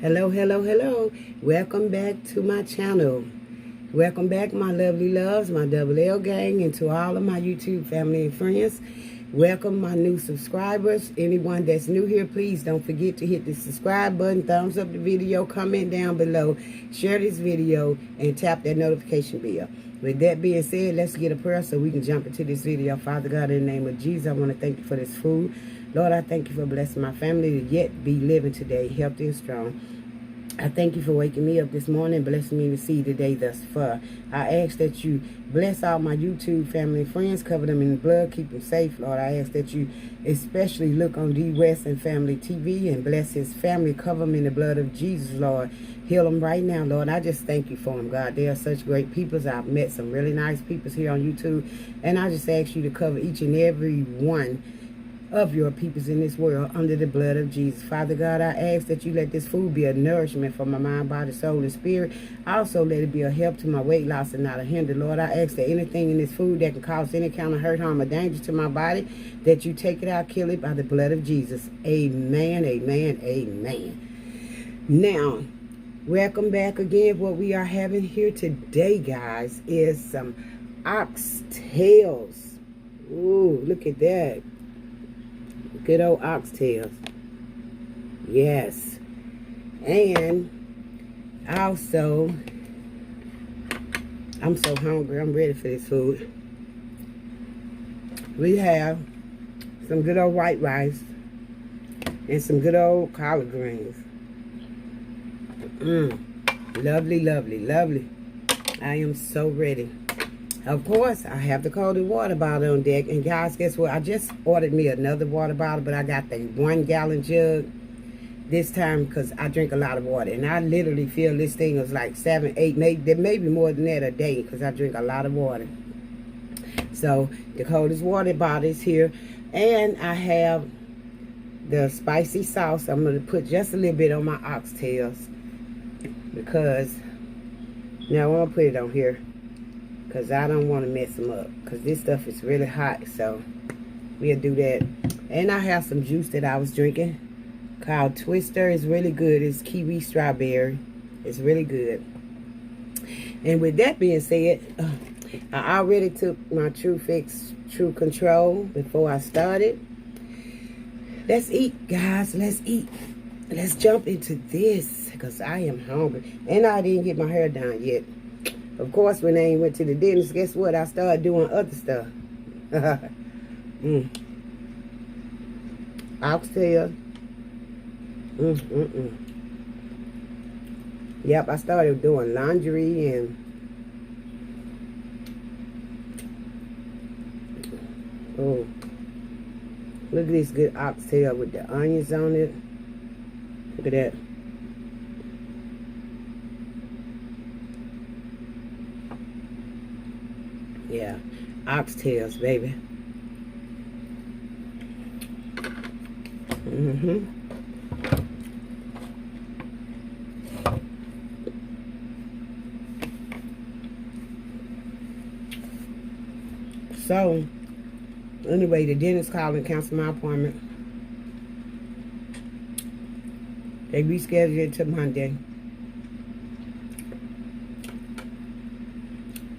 Hello, hello, hello. Welcome back to my channel. Welcome back, my lovely loves, my Double L gang, and to all of my YouTube family and friends. Welcome my new subscribers. Anyone that's new here, please don't forget to hit the subscribe button, thumbs up the video, comment down below, share this video, and tap that notification bell. With that being said, let's get a prayer so we can jump into this video. Father God, in the name of Jesus, I want to thank you for this food. Lord, I thank you for blessing my family to yet be living today, healthy and strong. I thank you for waking me up this morning, blessing me to see the day thus far. I ask that you bless all my YouTube family and friends, cover them in the blood, keep them safe, Lord. I ask that you especially look on D. West and Family TV and bless his family, cover them in the blood of Jesus, Lord. Heal them right now, Lord. I just thank you for them, God. They are such great people. I've met some really nice people here on YouTube, and I just ask you to cover each and every one of your peoples in this world under the blood of Jesus. Father God, I ask that you let this food be a nourishment for my mind, body, soul, and spirit. Also let it be a help to my weight loss and not a hinder. Lord, I ask that anything in this food that can cause any kind of hurt, harm, or danger to my body, that you take it out, kill it by the blood of Jesus. Amen, amen, amen. Now, welcome back again. What we are having here today, guys, is some oxtails. Ooh, look at that. Good old oxtails. Yes. And also, I'm so hungry. I'm ready for this food. We have some good old white rice and some good old collard greens. Lovely, lovely, lovely. I am so ready. Of course, I have the cold water bottle on deck. And guys, guess what? I just ordered me another water bottle, but I got the 1 gallon jug this time because I drink a lot of water. And I literally feel this thing is like 7, 8, maybe more than that a day because I drink a lot of water. So the coldest water bottle is here. And I have the spicy sauce. I'm going to put just a little bit on my oxtails because now I'm going to put it on here, because I don't want to mess them up. Because this stuff is really hot. So we'll do that. And I have some juice that I was drinking called Twister. It's really good. It's kiwi strawberry. It's really good. And with that being said, I already took my True Fix True Control before I started. Let's eat, guys. Let's eat. Let's jump into this because I am hungry. And I didn't get my hair done yet. Of course, when I ain't went to the dentist, guess what? I started doing other stuff. Oxtail. Yep, I started doing laundry and oh, look at this good oxtail with the onions on it. Look at that. Yeah, oxtails, baby. So, anyway, the dentist called and canceled my appointment. They rescheduled it to Monday.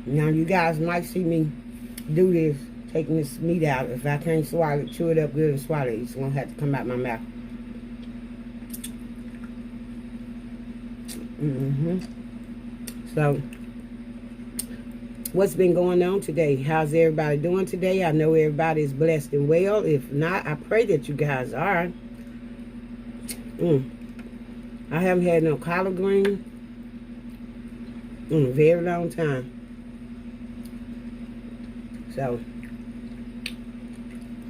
Now, you guys might see me do this, taking this meat out. If I can't swallow it, chew it up good and swallow it. It's going to have to come out my mouth. So, what's been going on today? How's everybody doing today? I know everybody is blessed and well. If not, I pray that you guys are. I haven't had no collard green in a very long time. So,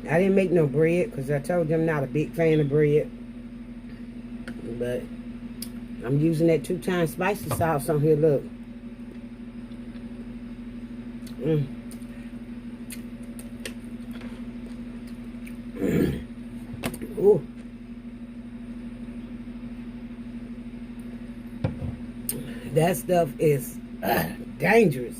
I didn't make no bread because I told them I'm not a big fan of bread. But I'm using that 2-time spicy sauce on here, look. Ooh. That stuff is dangerous.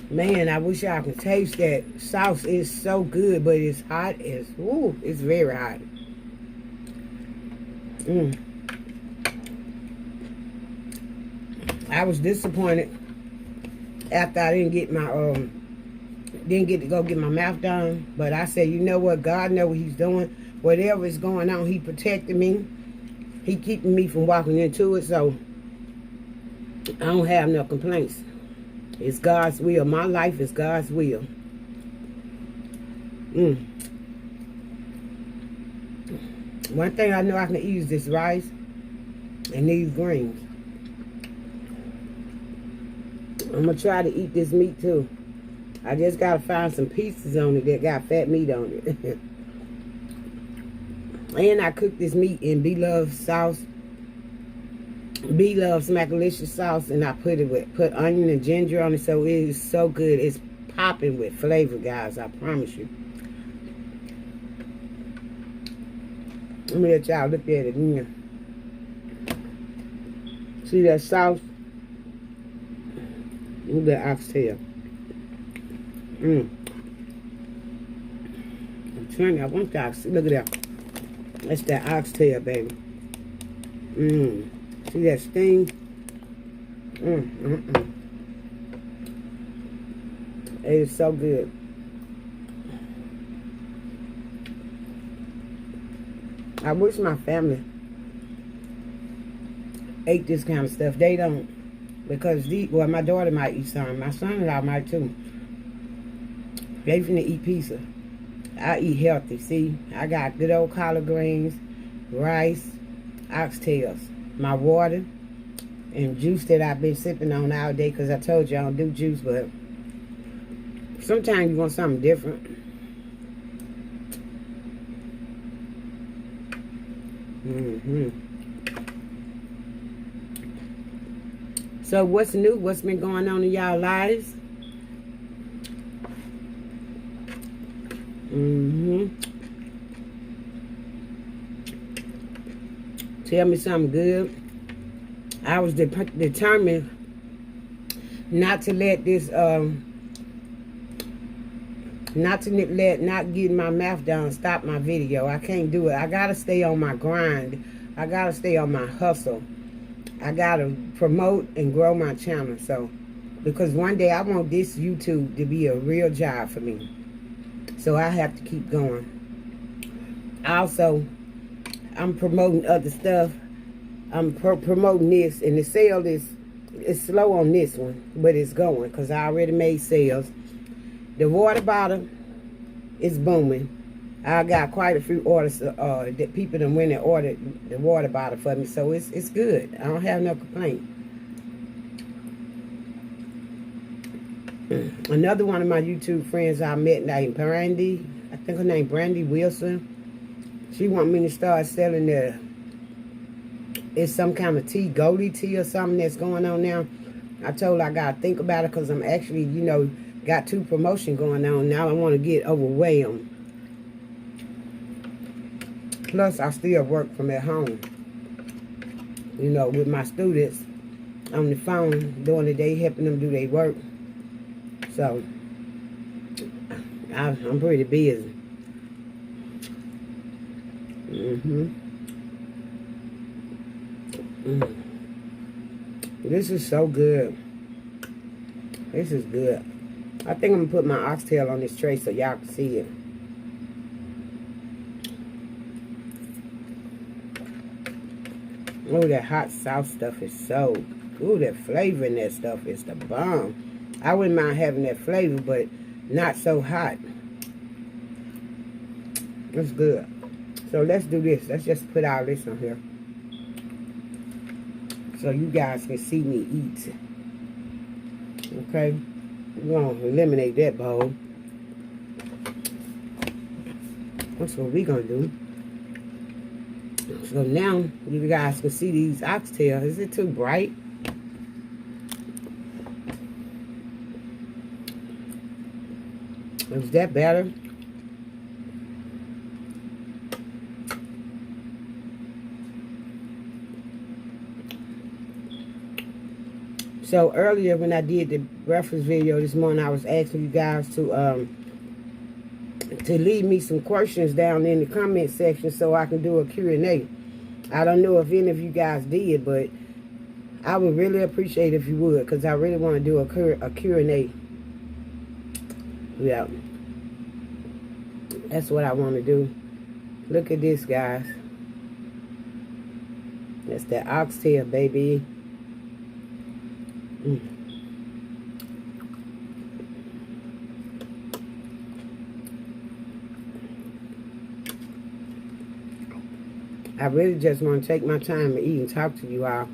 Man, I wish y'all could taste that. Sauce is so good, but it's hot as, ooh, it's very hot. Mm. I was disappointed after I didn't get my didn't get to go get my mouth done. But I said, you know what? God knows what He's doing. Whatever is going on, He protected me. He keeping me from walking into it. So I don't have no complaints. It's God's will. My life is God's will. One thing I know I can eat is this rice and these greens. I'm going to try to eat this meat too. I just got to find some pieces on it that got fat meat on it. And I cooked this meat in B-Love sauce. B-Love Smackalicious sauce. And I put onion and ginger on it. So it is so good. It's popping with flavor, guys. I promise you. Let me let y'all look at it again. See that sauce? Look at that oxtail. I'm trying. I want that. Look at that. That's that oxtail, baby. See that sting? It is so good. I wish my family ate this kind of stuff. They don't. Because, well, my daughter might eat some. My son-in-law might too. They finna eat pizza. I eat healthy. See, I got good old collard greens, rice, oxtails, my water, and juice that I've been sipping on all day because I told you I don't do juice, but sometimes you want something different. So what's new? What's been going on in y'all lives? Tell me something good. I was determined not to let this, not getting my mouth down stop my video. I can't do it. I gotta stay on my grind. I gotta stay on my hustle. I gotta promote and grow my channel. So, because one day I want this YouTube to be a real job for me. So I have to keep going. Also, I'm promoting other stuff. I'm promoting this, and the sale is slow on this one, but it's going because I already made sales. The water bottle is booming. I got quite a few orders that people that went and ordered the water bottle for me, so it's good. I don't have no complaint. Another one of my YouTube friends I met named Brandy, I think her name Brandy Wilson. She want me to start selling it's some kind of tea, goldie tea or something that's going on now. I told her I gotta think about it because I'm actually, you know, got 2 promotions going on. Now I want to get overwhelmed. Plus, I still work from at home. You know, with my students on the phone during the day, helping them do their work. So, I'm pretty busy. This is so good. This is good. I think I'm going to put my oxtail on this tray so y'all can see it. Oh, that hot sauce stuff is so... Ooh, that flavor in that stuff is the bomb. I wouldn't mind having that flavor, but not so hot. It's good. So let's do this. Let's just put all this on here, so you guys can see me eat. Okay? We're going to eliminate that bowl. That's what we're going to do. So now, you guys can see these oxtails. Is it too bright? Is that better? So earlier when I did the breakfast video this morning, I was asking you guys to leave me some questions down in the comment section so I can do a Q&A. I don't know if any of you guys did, but I would really appreciate if you would, because I really want to do a Q&A. Yeah. That's what I want to do. Look at this, guys. That's that oxtail, baby. I really just want to take my time to eat and talk to you all.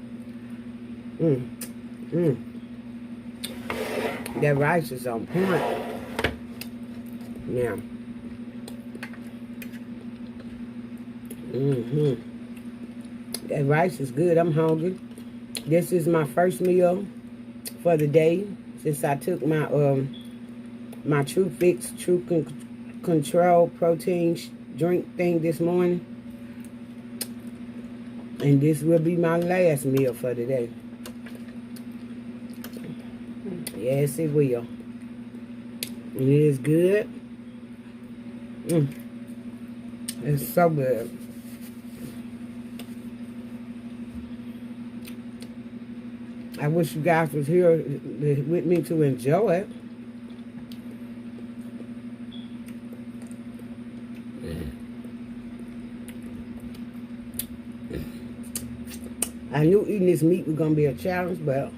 That rice is on point. Yeah. That rice is good. I'm hungry. This is my first meal for the day since I took my my True Fix True Control protein drink thing this morning. And this will be my last meal for the day. Yes, it will. It is good. It's so good. I wish you guys was here with me to enjoy it. I knew eating this meat was going to be a challenge, but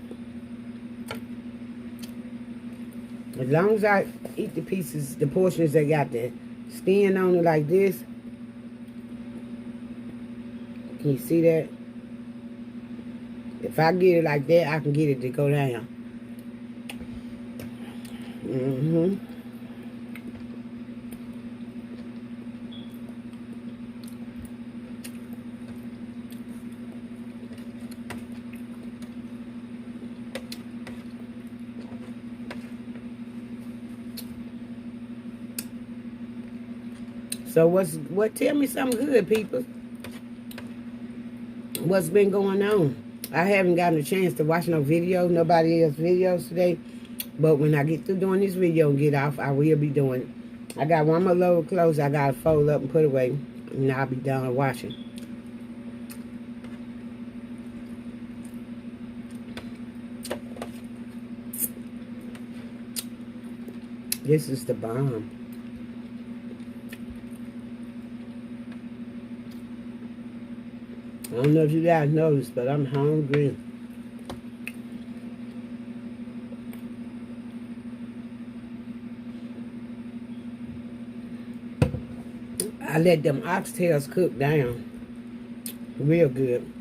as long as I eat the pieces, the portions that got the skin on it like this, can you see that? If I get it like that, I can get it to go down. So tell me something good, people. What's been going on? I haven't gotten a chance to watch no videos, nobody else's videos today. But when I get through doing this video and get off, I will be doing it. I got one more load of clothes I got to fold up and put away. And I'll be done washing. This is the bomb. I don't know if you guys noticed, but I'm hungry. I let them oxtails cook down real good.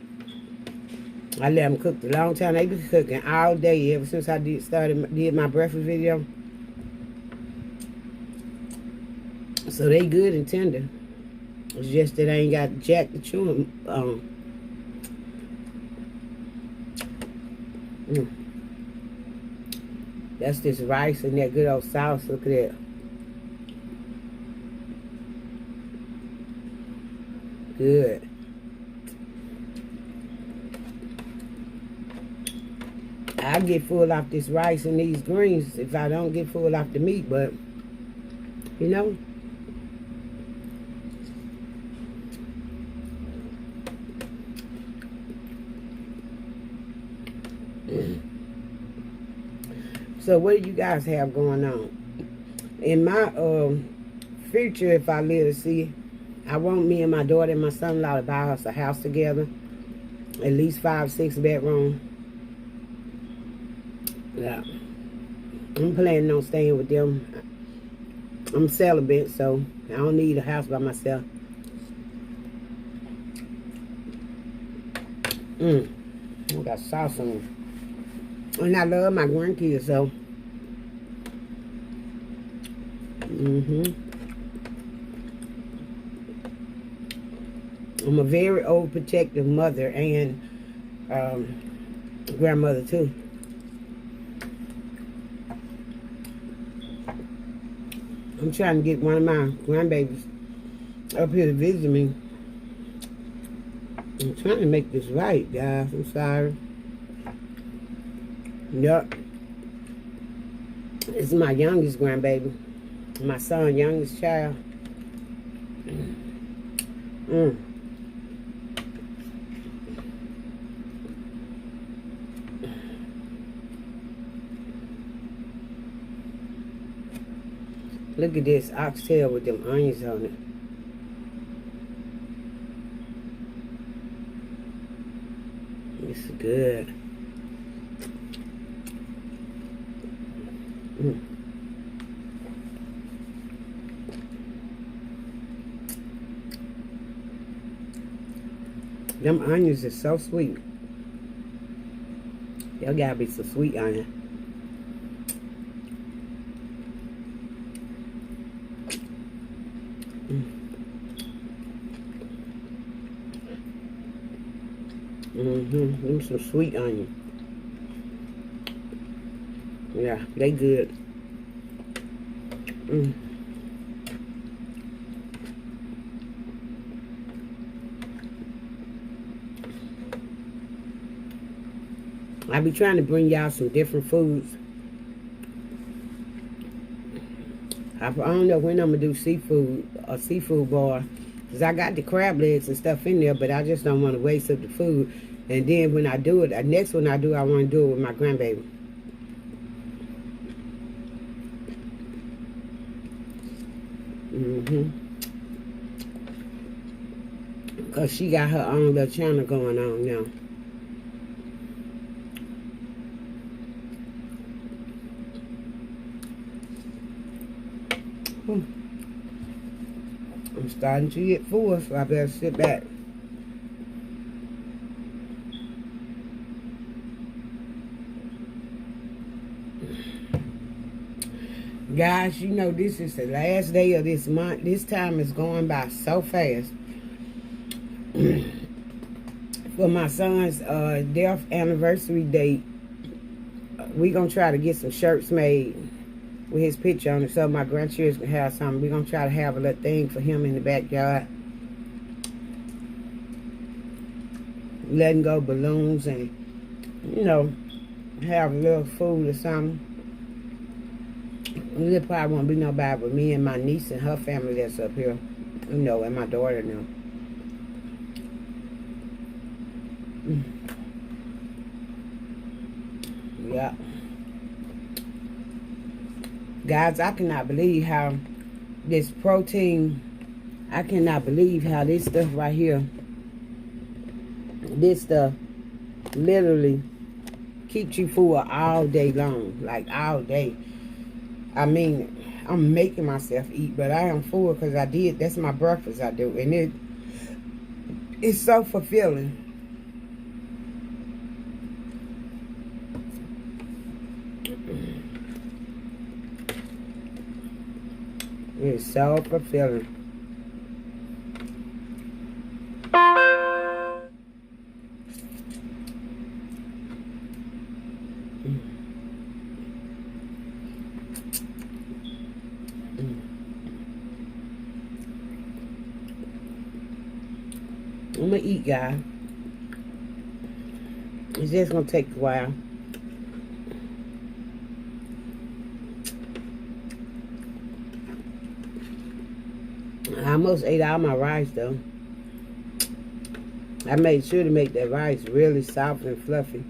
I let them cook a long time. They been cooking all day ever since I did my breakfast video. So they good and tender. It's just that I ain't got jack to chew them on. That's this rice and that good old sauce. Look at that. Good. I get full off this rice and these greens if I don't get full off the meat, but you know. So what do you guys have going on? In my future, if I live to see, I want me and my daughter and my son-in-law to buy us a house together. At least 5-6 bedroom. Yeah. I'm planning on staying with them. I'm celibate, so I don't need a house by myself. I got sauce on it. And I love my grandkids, so. I'm a very old protective mother and grandmother too. I'm trying to get one of my grandbabies up here to visit me. I'm trying to make this right, guys. I'm sorry. Yup. This is my youngest grandbaby. My son's youngest child. Look at this oxtail with them onions on it. It's good. Them onions are so sweet. Y'all gotta be some sweet onion. Them some sweet onion. Yeah, they good. I be trying to bring y'all some different foods. I don't know when I'm going to do seafood, a seafood bar. Because I got the crab legs and stuff in there, but I just don't want to waste up the food. And then when I do it, the next one I do, I want to do it with my grandbaby. Because she got her own little channel going on now. I'm starting to get full, so I better sit back. Guys, you know this is the last day of this month. This time is going by so fast. For my son's death anniversary date, we're going to try to get some shirts made with his picture on it so my grandchildren can have something. We're going to try to have a little thing for him in the backyard. Letting go balloons and, you know, have a little food or something. There probably won't be nobody but me and my niece and her family that's up here, you know, and my daughter now. Yeah. Guys, I cannot believe how this protein, I cannot believe how this stuff right here, this stuff literally keeps you full all day long, like all day. I mean, I'm making myself eat, but I am full because I did. That's my breakfast I do. And it's so fulfilling. It's so fulfilling. I'm gonna eat, guys. It's just gonna take a while. I almost ate all my rice though. I made sure to make that rice really soft and fluffy.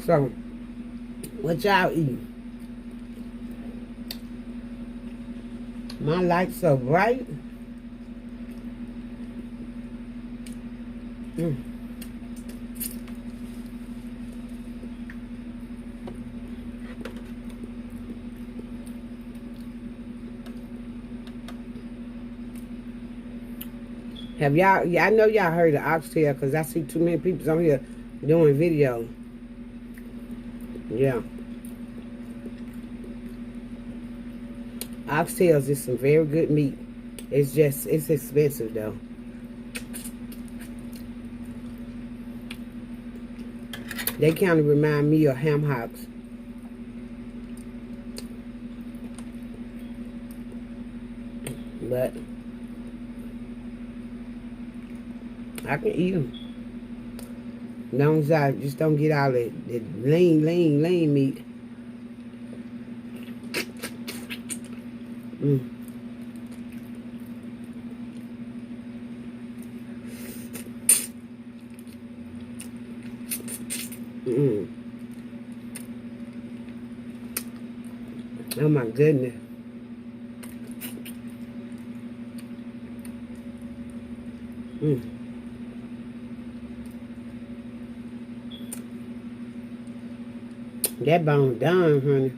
So, what y'all eat? My light so bright. Have y'all, I know y'all heard of Oxtail because I see too many people on here doing video. Yeah. Oxtails is some very good meat. It's just, it's expensive though. They kind of remind me of ham hocks. But I can eat them. As long as I just don't get all that lean meat. Mm. Oh my goodness. Mm. That bone done, honey.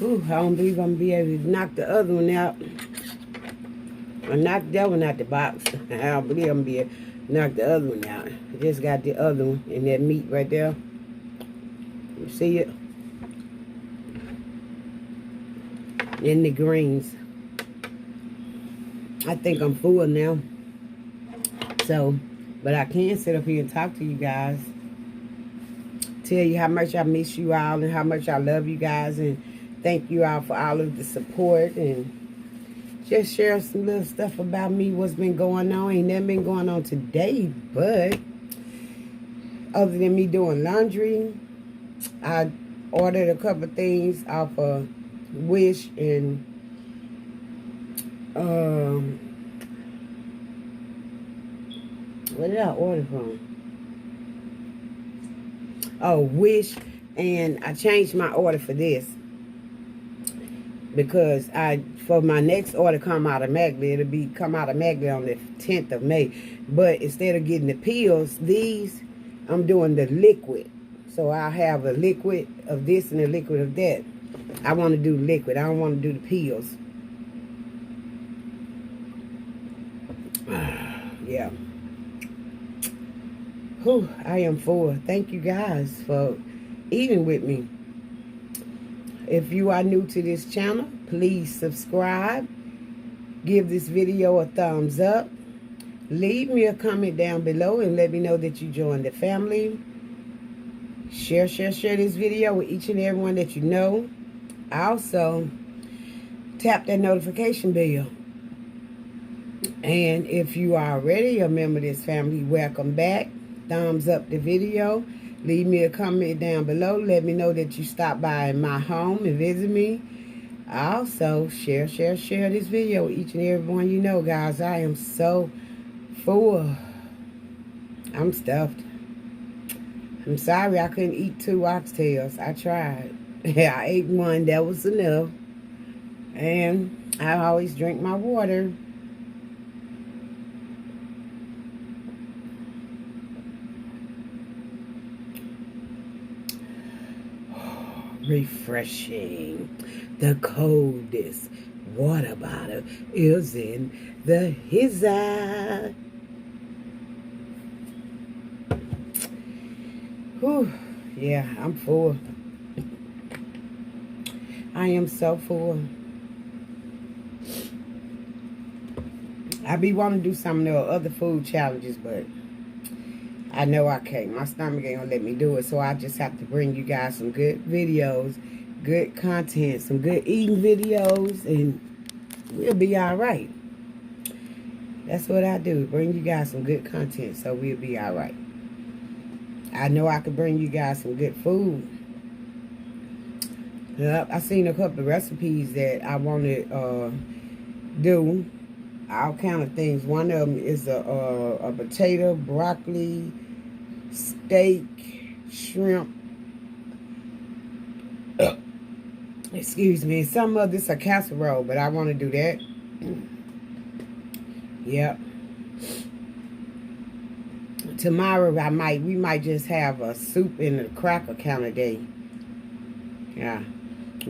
Ooh, I don't believe I'm gonna be able to knock the other one out. I knocked that one out the box. I don't believe I'm gonna be able to knock the other one out. I just got the other one in that meat right there. You see it? In the greens. I think I'm full now. So, but I can sit up here and talk to you guys. Tell you how much I miss you all and how much I love you guys. And thank you all for all of the support. And just share some little stuff about me, what's been going on. Ain't nothing been going on today, but other than me doing laundry, I ordered a couple of things off of Wish and what did I order from? Oh, Wish, and I changed my order for this because for my next order come automatically. It'll come automatically on the 10th of May. But instead of getting the pills, I'm doing the liquid. So I'll have a liquid of this and a liquid of that. I want to do liquid. I don't want to do the pills. Yeah. Whew, I am full. Thank you guys for eating with me. If you are new to this channel, please subscribe. Give this video a thumbs up. Leave me a comment down below and let me know that you joined the family. Share this video with each and everyone that you know. Also, tap that notification bell. And if you are already a member of this family, welcome back. Thumbs up the video. Leave me a comment down below. Let me know that you stopped by in my home and visit me. Also, share this video with each and everyone you know, guys. I am so full. I'm stuffed. I'm sorry I couldn't eat 2 oxtails. I tried. I ate one. That was enough. And I always drink my water. Refreshing. The coldest water bottle is in the hizza. Whew. Yeah, I'm full. I am so full. I be wanting to do some of the other food challenges, but I know I can't. My stomach ain't gonna let me do it, so I just have to bring you guys some good videos, good content, some good eating videos, and we'll be all right. That's what I do, bring you guys some good content, so we'll be all right. I know I could bring you guys some good food. Yep, I seen a couple of recipes that I want to do. All kind of things. One of them is a potato, broccoli, steak, shrimp. Excuse me. Some of this a casserole, but I want to do that. Yep. Tomorrow we might just have a soup and a cracker kind of day. Yeah.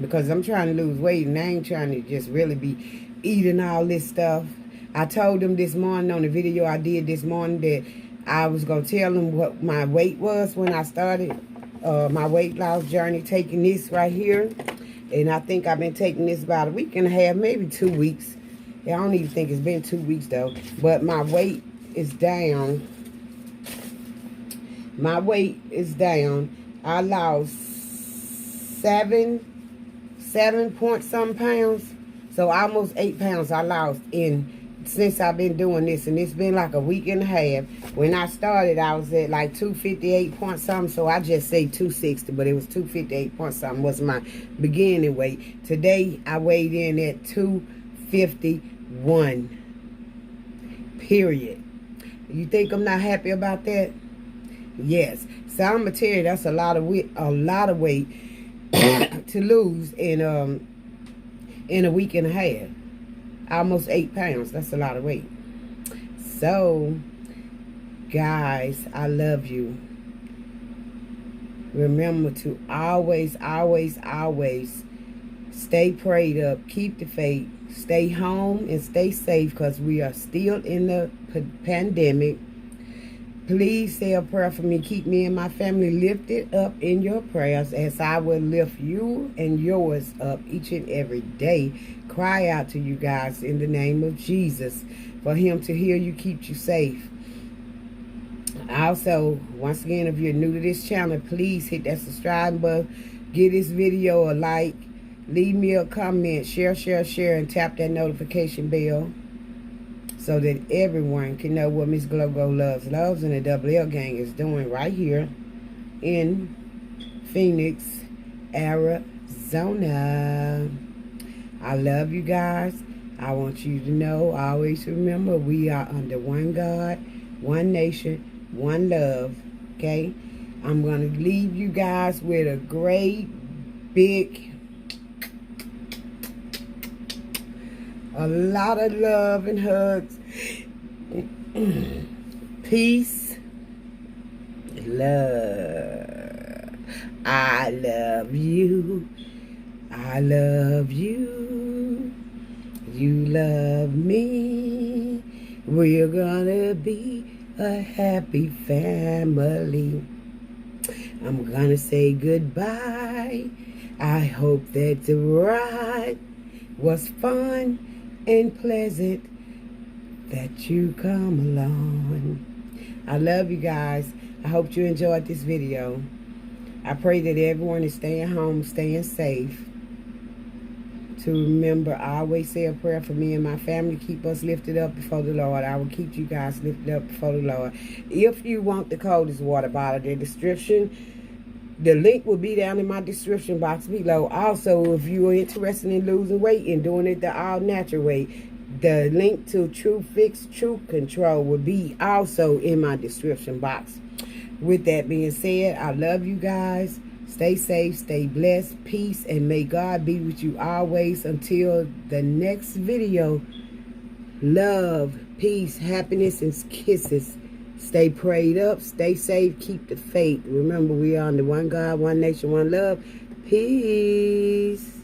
Because I'm trying to lose weight and I ain't trying to just really be eating all this stuff. I told them this morning on the video I did this morning that I was going to tell them what my weight was when I started my weight loss journey, taking this right here. And I think I've been taking this about a week and a half, maybe 2 weeks. Yeah, I don't even think it's been 2 weeks though. But my weight is down. My weight is down. I lost 7 point something pounds. So almost 8 pounds I lost since I've been doing this. And it's been like a week and a half. When I started, I was at like 258 point something. So I just say 260, but it was 258 point something was my beginning weight. Today, I weighed in at 258. 51. Period. You think I'm not happy about that? Yes. So I'm gonna tell you, that's a lot of weight to lose in a week and a half. Almost 8 pounds. That's a lot of weight. So, guys, I love you. Remember to always, always, always stay prayed up, keep the faith, stay home and stay safe, because we are still in the pandemic. Please say a prayer for me. Keep me and my family lifted up in your prayers, as I will lift you and yours up each and every day. Cry out to you guys in the name of Jesus for him to hear you, keep you safe. Also, once again, if you're new to this channel, please hit that subscribe button. Give this video a like. Leave me a comment. Share, and tap that notification bell, so that everyone can know what Mz.gloglo loves and the Double L Gang is doing right here in Phoenix, Arizona. I love you guys. I want you to know, always remember, we are under one God, one nation, one love. Okay? I'm going to leave you guys with a great, big, a lot of love and hugs. Peace. Love. I love you. I love you. You love me. We're gonna be a happy family. I'm gonna say goodbye. I hope that the ride was fun and pleasant, that you come along. I love you guys. I hope you enjoyed this video. I pray that everyone is staying home, staying safe. To remember, I always say a prayer for me and my family. Keep us lifted up before the Lord. I will keep you guys lifted up before the Lord. If you want the coldest water bottle, the link will be down in my description box below. Also, if you are interested in losing weight and doing it the all-natural way, the link to True Fix, True Control will be also in my description box. With that being said, I love you guys. Stay safe, stay blessed, peace, and may God be with you always. Until the next video, love, peace, happiness, and kisses. Stay prayed up, stay safe, keep the faith. Remember, we are under one God, one nation, one love. Peace.